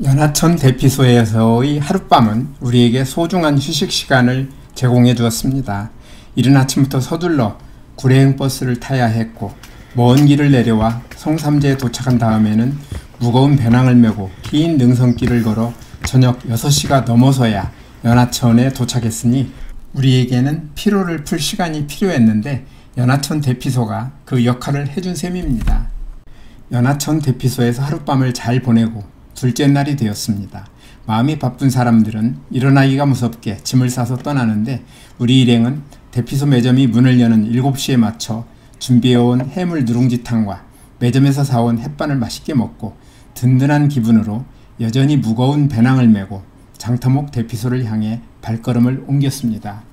연하천 대피소에서의 하룻밤은 우리에게 소중한 휴식 시간을 제공해 주었습니다. 이른 아침부터 서둘러 구례행 버스를 타야 했고 먼 길을 내려와 성삼재에 도착한 다음에는 무거운 배낭을 메고 긴 능선길을 걸어 저녁 6시가 넘어서야 연하천에 도착했으니 우리에게는 피로를 풀 시간이 필요했는데 연하천 대피소가 그 역할을 해준 셈입니다. 연하천 대피소에서 하룻밤을 잘 보내고 둘째 날이 되었습니다. 마음이 바쁜 사람들은 일어나기가 무섭게 짐을 싸서 떠나는데 우리 일행은 대피소 매점이 문을 여는 7시에 맞춰 준비해온 해물 누룽지탕과 매점에서 사온 햇반을 맛있게 먹고 든든한 기분으로 여전히 무거운 배낭을 메고 장터목 대피소를 향해 발걸음을 옮겼습니다.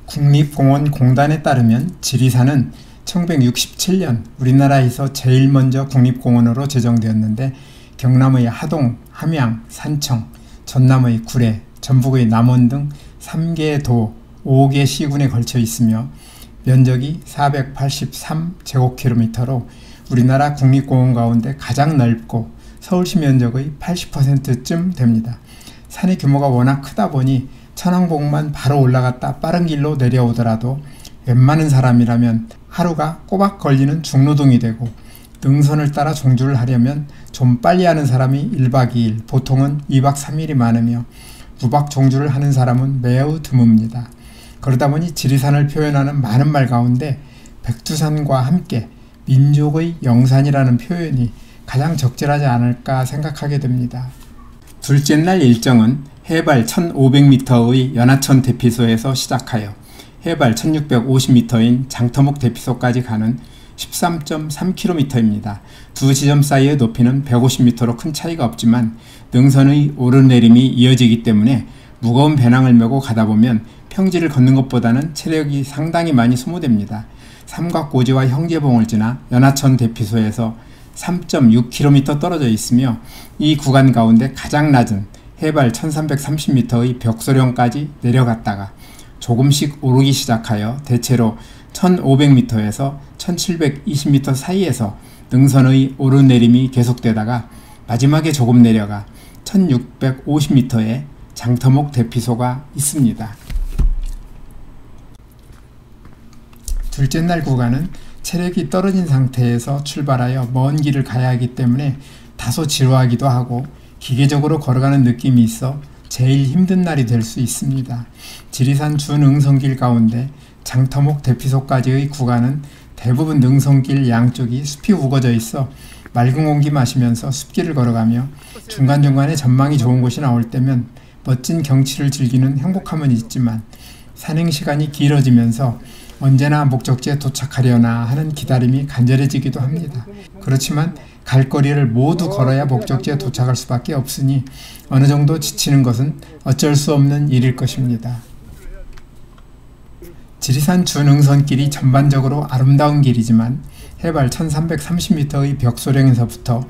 국립공원공단에 따르면 지리산은 1967년 우리나라에서 제일 먼저 국립공원으로 제정되었는데 경남의 하동, 함양, 산청, 전남의 구례, 전북의 남원 등 3개 도 5개 시군에 걸쳐 있으며 면적이 483제곱킬로미터로 우리나라 국립공원 가운데 가장 넓고 서울시 면적의 80%쯤 됩니다. 산의 규모가 워낙 크다 보니 천왕봉만 바로 올라갔다 빠른 길로 내려오더라도 웬만한 사람이라면 하루가 꼬박 걸리는 중노동이 되고 능선을 따라 종주를 하려면 좀 빨리 하는 사람이 1박 2일, 보통은 2박 3일이 많으며 무박 종주를 하는 사람은 매우 드뭅니다. 그러다 보니 지리산을 표현하는 많은 말 가운데 백두산과 함께 민족의 영산이라는 표현이 가장 적절하지 않을까 생각하게 됩니다. 둘째 날 일정은 해발 1500m의 연하천 대피소에서 시작하여 해발 1650m인 장터목 대피소까지 가는 13.3km입니다. 두 지점 사이의 높이는 150m로 큰 차이가 없지만 능선의 오르내림이 이어지기 때문에 무거운 배낭을 메고 가다 보면 평지를 걷는 것보다는 체력이 상당히 많이 소모됩니다. 삼각고지와 형제봉을 지나 연하천 대피소에서 3.6km 떨어져 있으며 이 구간 가운데 가장 낮은 해발 1330m의 벽소령까지 내려갔다가 조금씩 오르기 시작하여 대체로 1500m에서 1720m 사이에서 능선의 오르내림이 계속되다가 마지막에 조금 내려가 1650m에 장터목 대피소가 있습니다. 둘째 날 구간은 체력이 떨어진 상태에서 출발하여 먼 길을 가야 하기 때문에 다소 지루하기도 하고 기계적으로 걸어가는 느낌이 있어 제일 힘든 날이 될 수 있습니다. 지리산 준응선길 가운데 장터목 대피소까지의 구간은 대부분 능선길 양쪽이 숲이 우거져 있어 맑은 공기 마시면서 숲길을 걸어가며 중간중간에 전망이 좋은 곳이 나올 때면 멋진 경치를 즐기는 행복함은 있지만 산행시간이 길어지면서 언제나 목적지에 도착하려나 하는 기다림이 간절해지기도 합니다. 그렇지만 갈 거리를 모두 걸어야 목적지에 도착할 수밖에 없으니 어느 정도 지치는 것은 어쩔 수 없는 일일 것입니다. 지리산 준응선길이 전반적으로 아름다운 길이지만 해발 1330m의 벽소령에서부터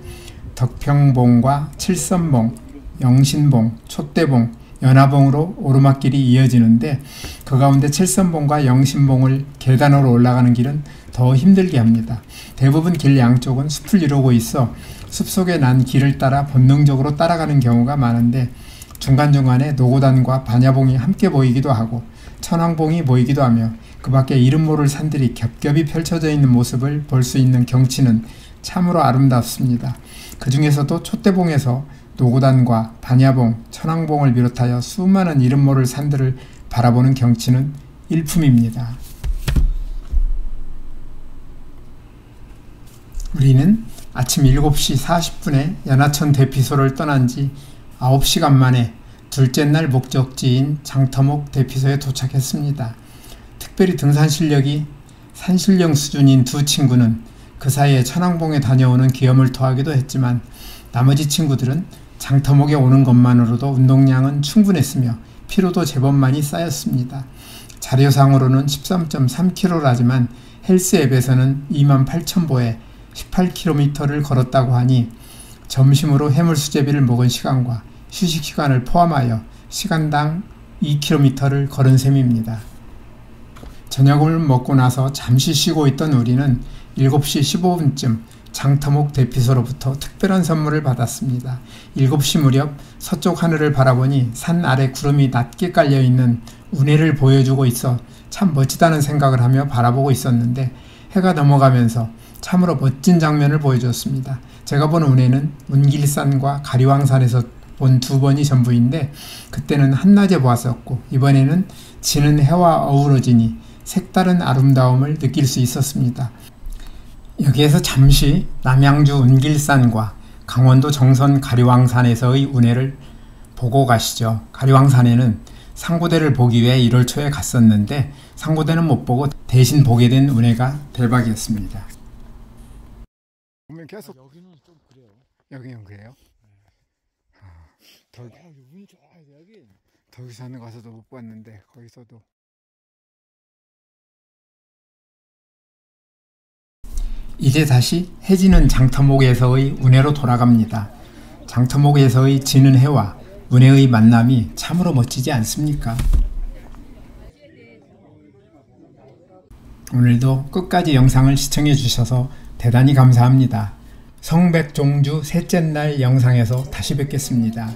덕평봉과 칠선봉, 영신봉, 촛대봉, 연화봉으로 오르막길이 이어지는데 그 가운데 칠선봉과 영신봉을 계단으로 올라가는 길은 더 힘들게 합니다. 대부분 길 양쪽은 숲을 이루고 있어 숲속에 난 길을 따라 본능적으로 따라가는 경우가 많은데 중간중간에 노고단과 반야봉이 함께 보이기도 하고 천왕봉이 보이기도 하며 그 밖에 이름 모를 산들이 겹겹이 펼쳐져 있는 모습을 볼 수 있는 경치는 참으로 아름답습니다. 그 중에서도 촛대봉에서 노고단과 반야봉, 천왕봉을 비롯하여 수많은 이름 모를 산들을 바라보는 경치는 일품입니다. 우리는 아침 7시 40분에 연하천 대피소를 떠난 지 9시간 만에 둘째 날 목적지인 장터목 대피소에 도착했습니다. 특별히 등산 실력이 산신령 수준인 두 친구는 그 사이에 천왕봉에 다녀오는 기염을 토하기도 했지만 나머지 친구들은 장터목에 오는 것만으로도 운동량은 충분했으며 피로도 제법 많이 쌓였습니다. 자료상으로는 13.3km라지만 헬스 앱에서는 28,000보에 18km를 걸었다고 하니 점심으로 해물수제비를 먹은 시간과 휴식 시간을 포함하여 시간당 2km를 걸은 셈입니다. 저녁을 먹고 나서 잠시 쉬고 있던 우리는 7시 15분쯤 장터목 대피소로부터 특별한 선물을 받았습니다. 7시 무렵 서쪽 하늘을 바라보니 산 아래 구름이 낮게 깔려있는 운해를 보여주고 있어 참 멋지다는 생각을 하며 바라보고 있었는데 해가 넘어가면서 참으로 멋진 장면을 보여줬습니다. 제가 본 운해는 운길산과 가리왕산에서 본 2번이 전부인데 그때는 한낮에 보았었고 이번에는 지는 해와 어우러지니 색다른 아름다움을 느낄 수 있었습니다. 여기에서 잠시 남양주 운길산과 강원도 정선 가리왕산에서의 운해를 보고 가시죠. 가리왕산에는 상고대를 보기 위해 1월 초에 갔었는데 상고대는 못 보고 대신 보게 된 운해가 대박이었습니다. 보면 계속 여기는 좀 그래요. 여기는 그래요? 운이 좋아야 돼 여기. 덕이산에 가서도 못 봤는데 거기서도 이제 다시 해지는 장터목에서의 운해로 돌아갑니다. 장터목에서의 지는 해와 운해의 만남이 참으로 멋지지 않습니까? 오늘도 끝까지 영상을 시청해 주셔서 대단히 감사합니다. 성백종주 셋째 날 영상에서 다시 뵙겠습니다.